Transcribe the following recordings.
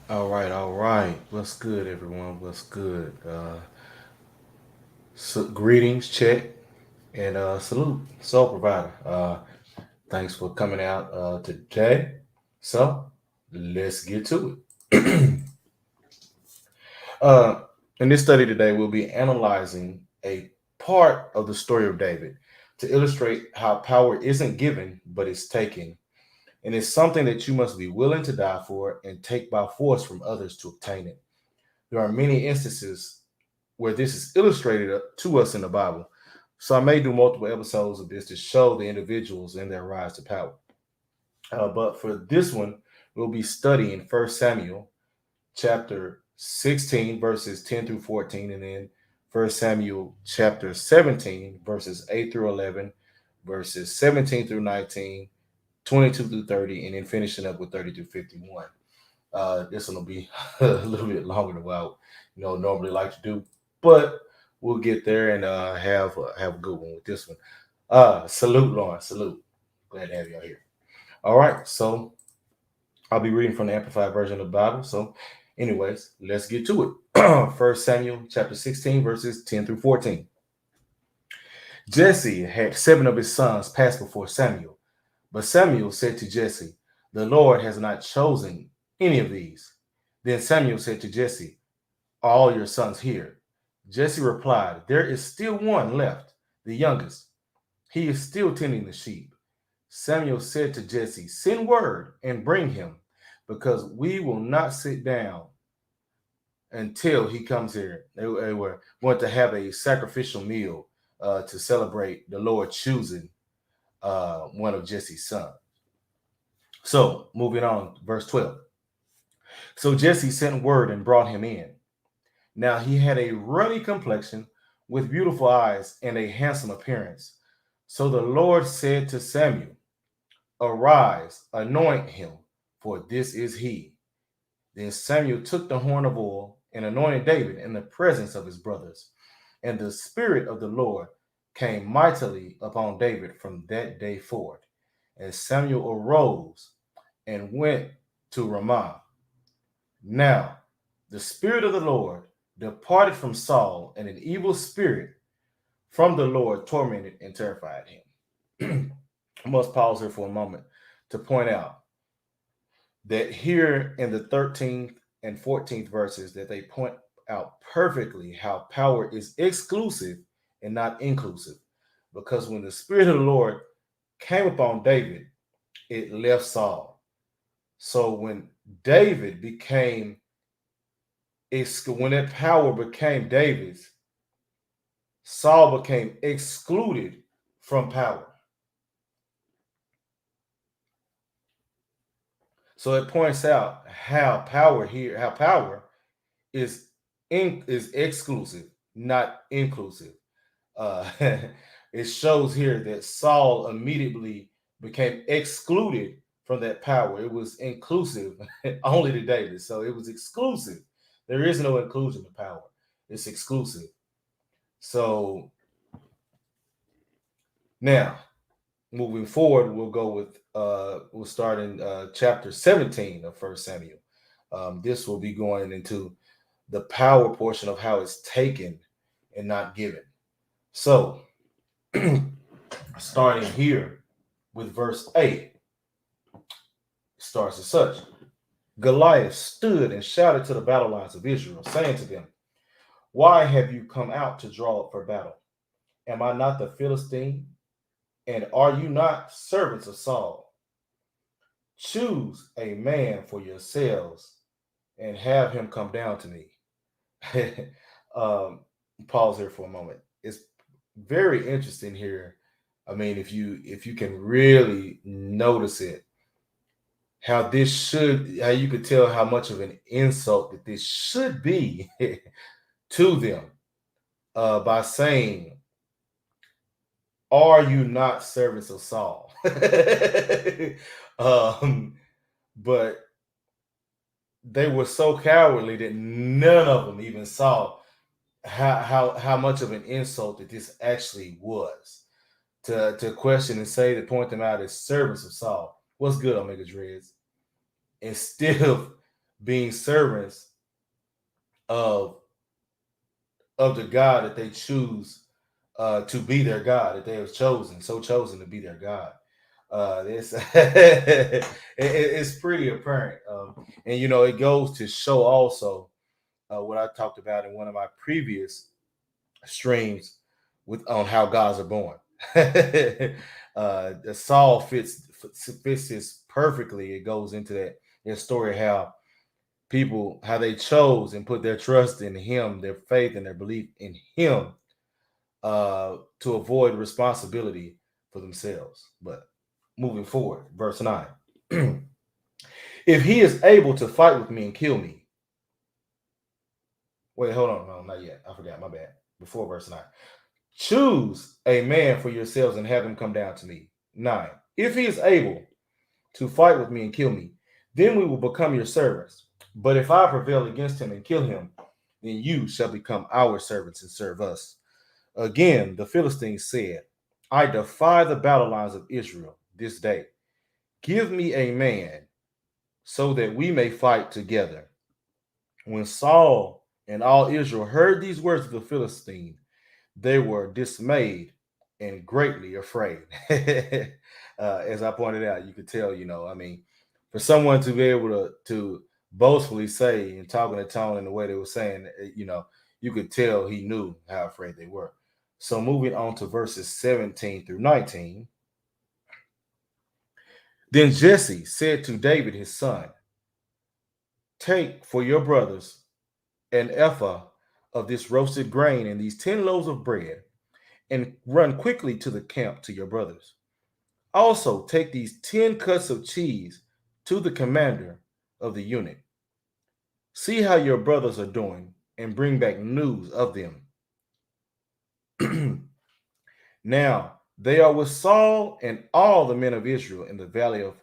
All right. What's good, everyone? What's good? Greetings, check, and salute, soul provider. Thanks for coming out today. So let's get to it. Uh, in this study today, we'll be analyzing a part of the story of David to illustrate how power isn't given, but is taken. And it's something that you must be willing to die for and take by force from others to obtain it. There are many instances where this is illustrated to us in the Bible. So I may do multiple episodes of this to show the individuals and their rise to power. But for this one, we'll be studying First Samuel chapter 16, verses 10 through 14, and then First Samuel chapter 17, verses 8 through 11, verses 17 through 19, 22 through 30, and then finishing up with 30 through 51. This one will be a little bit longer than what I normally like to do, but we'll get there and have a good one with this one. Salute, Lauren. Salute. Glad to have you all here. All right, so I'll be reading from the Amplified Version of the Bible. So, anyways, let's get to it. First Samuel chapter 16, verses 10 through 14. Jesse had 7 of his sons pass before Samuel, but Samuel said to Jesse, "The Lord has not chosen any of these." Then Samuel said to Jesse, "Are all your sons here?" Jesse replied, "There is still one left, the youngest. He is still tending the sheep." Samuel said to Jesse, "Send word and bring him, because we will not sit down until he comes here." They were going to have a sacrificial meal to celebrate the Lord choosing one of Jesse's sons. So, moving on, verse 12. So Jesse sent word and brought him in. Now he had a ruddy complexion with beautiful eyes and a handsome appearance. So the Lord said to Samuel, "Arise, anoint him, for this is he." Then Samuel took the horn of oil and anointed David in the presence of his brothers. And the Spirit of the Lord came mightily upon David from that day forward. And Samuel arose and went to Ramah. Now the Spirit of the Lord departed from Saul, and an evil spirit from the Lord tormented and terrified him. I must pause here for a moment to point out that here in the 13th and 14th verses that they point out perfectly how power is exclusive and not inclusive. Because when the Spirit of the Lord came upon David, it left Saul. So when David became, when that power became David's, Saul became excluded from power. So it points out how power is is exclusive, not inclusive. Uh, it shows here that Saul immediately became excluded from that power. It was inclusive only to David, so it was exclusive. There is no inclusion of power; it's exclusive. So now, moving forward, we'll go with we'll start in chapter 17 of First Samuel. This will be going into the power portion of how it's taken and not given. So, starting here with verse 8, starts as such. Goliath stood and shouted to the battle lines of Israel, saying to them, "Why have you come out to draw up for battle? Am I not the Philistine? And are you not servants of Saul? Choose a man for yourselves and have him come down to me." um, Pause here for a moment. It's very interesting here. I mean, if you can really notice it, how you could tell how much of an insult that this should be to them by saying, "Are you not servants of Saul?" um, but they were so cowardly that none of them even saw how much of an insult that this actually was to question and say to point them out as servants of Saul. What's good, Omega Dreads? Instead of being servants of the God that they choose to be their God, that they have chosen to be their God. This it's pretty apparent, and it goes to show also what I talked about in one of my previous streams with on how gods are born. The Saul fits this perfectly. It goes into that story how people how they chose and put their trust in him, their faith and their belief in him, to avoid responsibility for themselves. But moving forward, verse 9. If he is able to fight with me and kill me. Wait, hold on. No, not yet. I forgot. My bad. Before verse 9. Choose a man for yourselves and have him come down to me. 9. If he is able to fight with me and kill me, then we will become your servants. But if I prevail against him and kill him, then you shall become our servants and serve us. Again, the Philistines said, I defy the battle lines of Israel this day. Give me a man so that we may fight together. When Saul and all Israel heard these words of the Philistine, they were dismayed and greatly afraid. As I pointed out, you could tell, I mean, for someone to be able to boastfully say and talk in the tone and the way they were saying, you could tell he knew how afraid they were. So moving on to verses 17 through 19. Then Jesse said to David his son, take for your brothers an ephah of this roasted grain and these 10 loaves of bread, and run quickly to the camp to your brothers. Also take these 10 cuts of cheese to the commander of the unit. See how your brothers are doing, and bring back news of them. Now they are with Saul and all the men of Israel in the valley of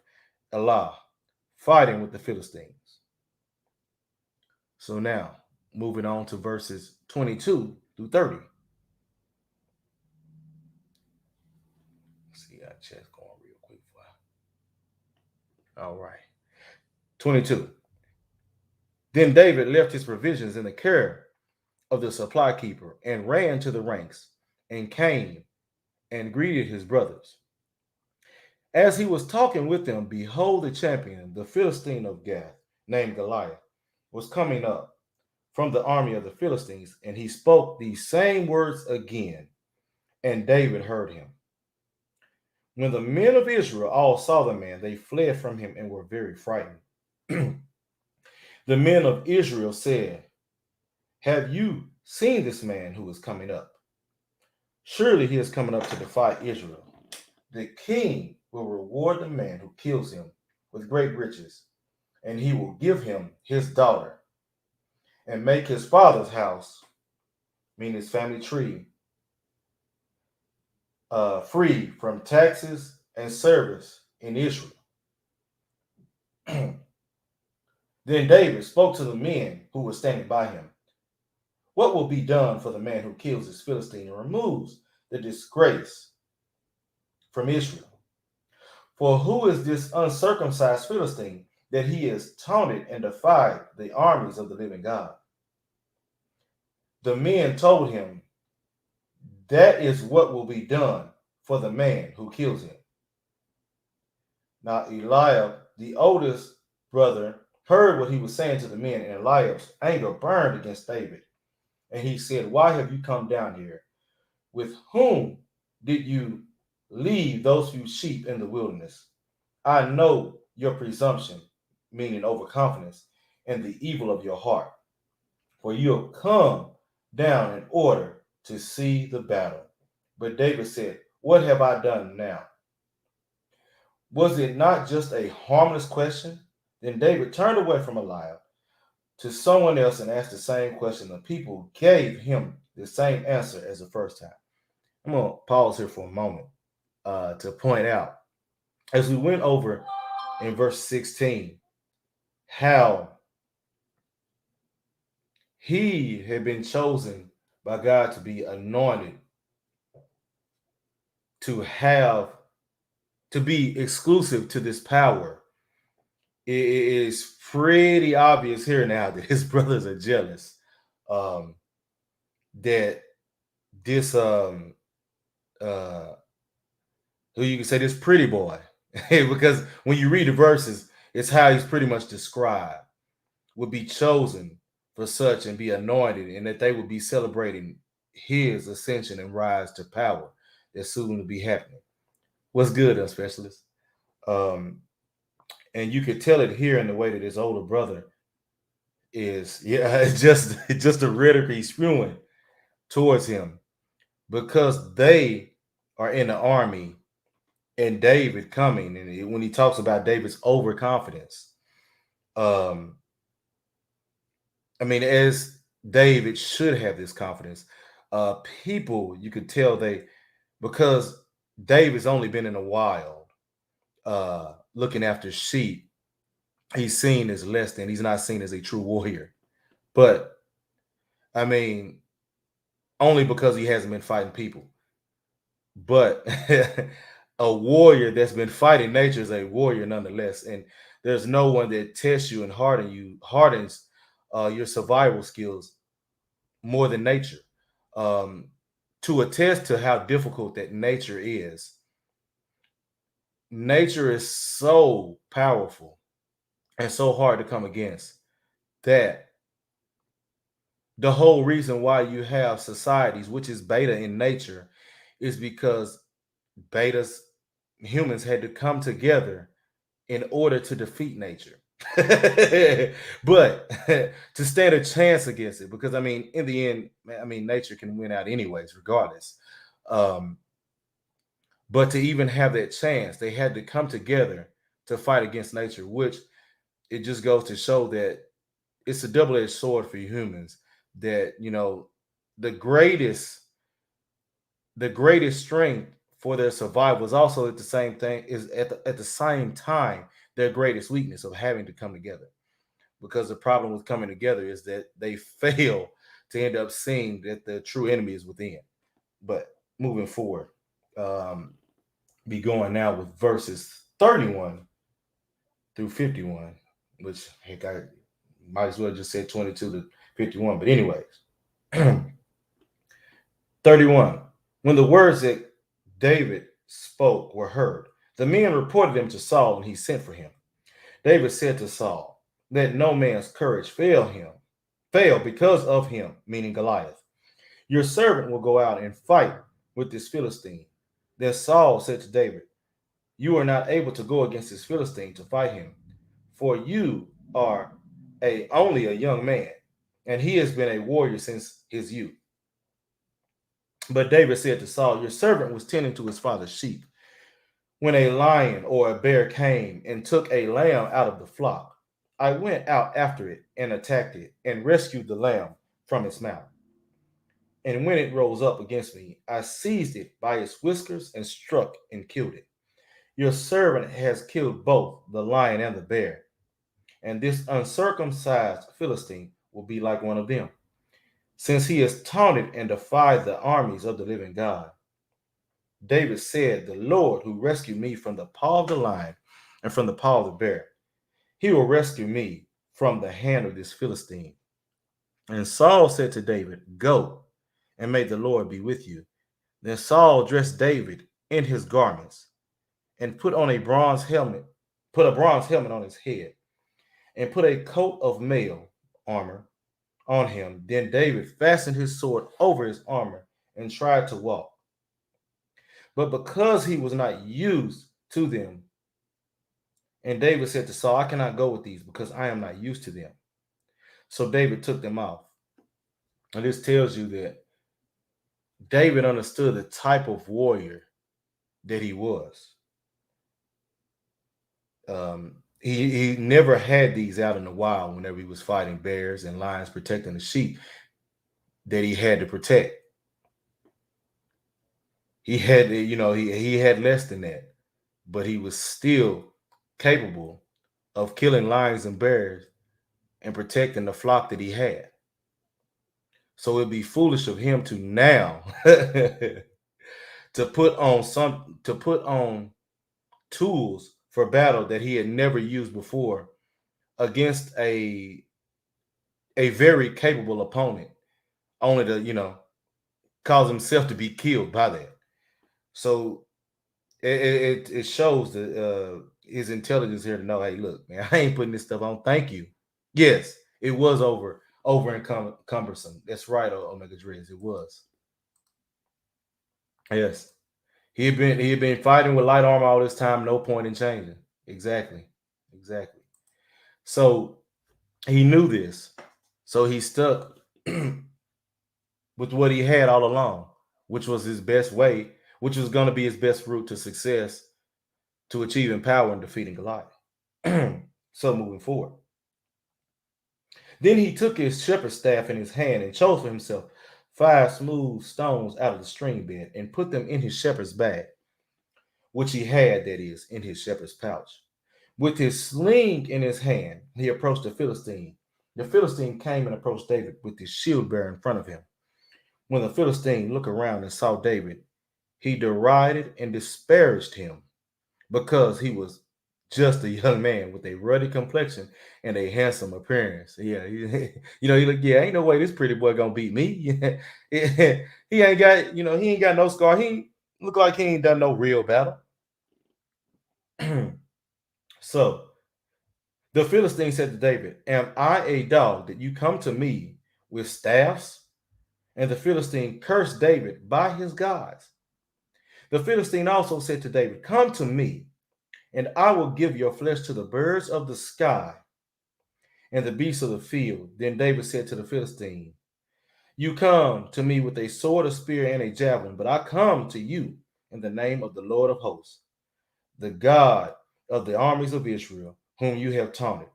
Elah, fighting with the Philistines. So now, moving on to verses 22 through 30. Let's see, our chat's going real quick. All right. 22. Then David left his provisions in the care of the supply keeper and ran to the ranks and came and greeted his brothers. As he was talking with them, behold, the champion, the Philistine of Gath, named Goliath, was coming up from the army of the Philistines, and he spoke these same words again, and David heard him. When the men of Israel all saw the man, they fled from him and were very frightened. The men of Israel said, have you seen this man who is coming up? Surely he is coming up to defy Israel. The king will reward the man who kills him with great riches, and he will give him his daughter and make his father's house, meaning his family tree, free from taxes and service in Israel. Then David spoke to the men who were standing by him. What will be done for the man who kills this Philistine and removes the disgrace from Israel? For who is this uncircumcised Philistine that he has taunted and defied the armies of the living God? The men told him, that is what will be done for the man who kills him. Now Eliab, the oldest brother, heard what he was saying to the men, and Eliab's anger burned against David. And he said, why have you come down here? With whom did you leave those few sheep in the wilderness? I know your presumption, meaning overconfidence, and the evil of your heart. For you have come down in order to see the battle. But David said, what have I done now? Was it not just a harmless question? Then David turned away from Eliab to someone else and asked the same question. The people gave him the same answer as the first time. I'm going to pause here for a moment to point out, as we went over in verse 16, how he had been chosen by God to be anointed, to be exclusive to this power. It is pretty obvious here now that his brothers are jealous, that this who you can say this pretty boy, because when you read the verses, it's how he's pretty much described, would be chosen for such and be anointed, and that they would be celebrating his ascension and rise to power that's soon to be happening. What's good, specialist? Um, and you could tell it here in the way that his older brother is, yeah, it's just the rhetoric he's spewing towards him because they are in the army and David coming, and when he talks about David's overconfidence, um, I mean, as David should have this confidence, people you could tell they because David's only been in a while, looking after sheep. He's seen as less than. He's not seen as a true warrior, but I mean, only because he hasn't been fighting people. But a warrior that's been fighting nature is a warrior nonetheless. And there's no one that tests you and hardens your survival skills more than nature. Um, to attest to how difficult that nature is so powerful and so hard to come against that the whole reason why you have societies, which is beta in nature, is because betas humans had to come together in order to defeat nature. But to stand a chance against it, because I mean, in the end, I mean, nature can win out anyways, regardless. Um, but to even have that chance, they had to come together to fight against nature, which it just goes to show that it's a double-edged sword for humans. That the greatest the greatest strength for their survival is also at the same thing is at the same time their greatest weakness of having to come together, because the problem with coming together is that they fail to end up seeing that the true enemy is within. But moving forward, um be going now with verses 31 through 51, which heck, I might as well just say 22 to 51, but anyways. 31. When the words that David spoke were heard, the men reported them to Saul, and he sent for him. David said to Saul, let no man's courage fail because of him, meaning Goliath. Your servant will go out and fight with this Philistine. Then Saul said to David, you are not able to go against this Philistine to fight him, for you are only a young man, and he has been a warrior since his youth. But David said to Saul, your servant was tending to his father's sheep when a lion or a bear came and took a lamb out of the flock. I went out after it and attacked it and rescued the lamb from its mouth. And when it rose up against me, I seized it by its whiskers and struck and killed it. Your servant has killed both the lion and the bear, and this uncircumcised Philistine will be like one of them, since he has taunted and defied the armies of the living God. David said, the Lord who rescued me from the paw of the lion and from the paw of the bear, he will rescue me from the hand of this Philistine. And Saul said to David, go, and may the Lord be with you. Then Saul dressed David in his garments and put a bronze helmet on his head, and put a coat of mail armor on him. Then David fastened his sword over his armor and tried to walk. But because he was not used to them, and David said to Saul, I cannot go with these because I am not used to them. So David took them off. And this tells you that David understood the type of warrior that he was. He never had these out in the wild whenever he was fighting bears and lions, protecting the sheep that he had to protect. He had, he had less than that, but he was still capable of killing lions and bears and protecting the flock that he had. So it'd be foolish of him to now to put on tools for battle that he had never used before against a very capable opponent, only to cause himself to be killed by that. So it shows his intelligence here to know, hey, look, man, I ain't putting this stuff on. Thank you. Yes, it was over over cumbersome. That's right, Omega Driz. It was. Yes. He had been fighting with light armor all this time, no point in changing. Exactly. Exactly. So he knew this. So he stuck with what he had all along, which was his best way, which was going to be his best route to success to achieving power and defeating Goliath. So moving forward. Then he took his shepherd's staff in his hand and chose for himself 5 smooth stones out of the stream bed and put them in his shepherd's bag, which he had, that is, in his shepherd's pouch. With his sling in his hand, he approached the Philistine. The Philistine came and approached David with his shield bearer in front of him. When the Philistine looked around and saw David, he derided and disparaged him because he was just a young man with a ruddy complexion and a handsome appearance. Yeah, he looked, yeah, ain't no way this pretty boy gonna beat me. He ain't got, he ain't got no scar. He look like he ain't done no real battle. So the Philistine said to David, "Am I a dog that you come to me with staffs?" And the Philistine cursed David by his gods. The Philistine also said to David, "Come to me, and I will give your flesh to the birds of the sky and the beasts of the field." Then David said to the Philistine, "You come to me with a sword, a spear, and a javelin, but I come to you in the name of the Lord of hosts, the God of the armies of Israel, whom you have taunted.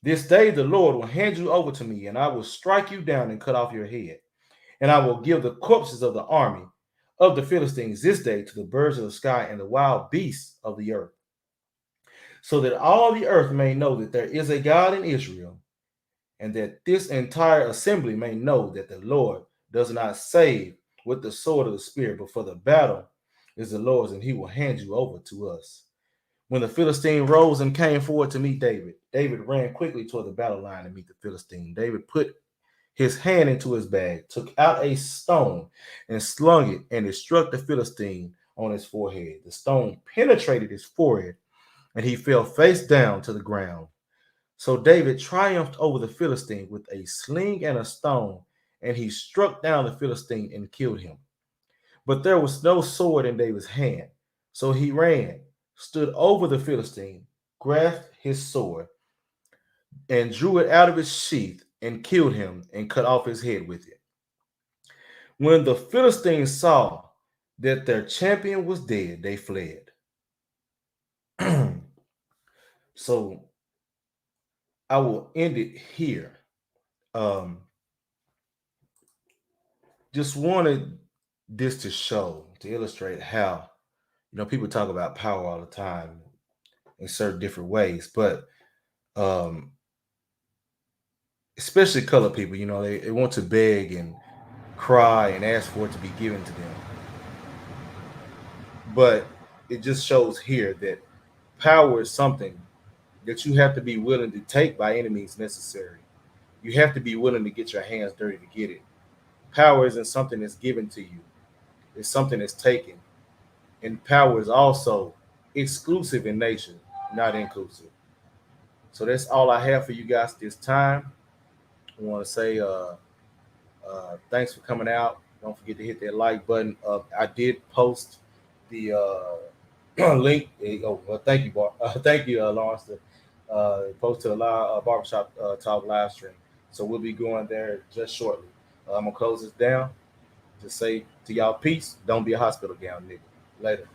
This day the Lord will hand you over to me, and I will strike you down and cut off your head. And I will give the corpses of the army of the Philistines this day to the birds of the sky and the wild beasts of the earth, so that all the earth may know that there is a God in Israel, and that this entire assembly may know that the Lord does not save with the sword of the Spirit, but for the battle is the Lord's, and he will hand you over to us." When the Philistine rose and came forward to meet David, David ran quickly toward the battle line to meet the Philistine. David put his hand into his bag, took out a stone, and slung it, and it struck the Philistine on his forehead. The stone penetrated his forehead, and he fell face down to the ground. So David triumphed over the Philistine with a sling and a stone, and he struck down the Philistine and killed him. But there was no sword in David's hand. So he ran, stood over the Philistine, grasped his sword, and drew it out of its sheath, and killed him, and cut off his head with it. When the Philistines saw that their champion was dead, they fled. So I will end it here. Um, just wanted this to show, to illustrate how, people talk about power all the time in certain different ways, but um, especially colored people, they want to beg and cry and ask for it to be given to them. But it just shows here that power is something that you have to be willing to take by any means necessary. You have to be willing to get your hands dirty to get it. Power isn't something that's given to you, it's something that's taken. And power is also exclusive in nature, not inclusive. So that's all I have for you guys this time. I want to say thanks for coming out. Don't forget to hit that like button. I did post the link. Oh, well, thank you, thank you, Lawrence. Post to the barbershop talk live stream. So we'll be going there just shortly. I'm gonna close this down. Just say to y'all, peace. Don't be a hospital gown, nigga. Later.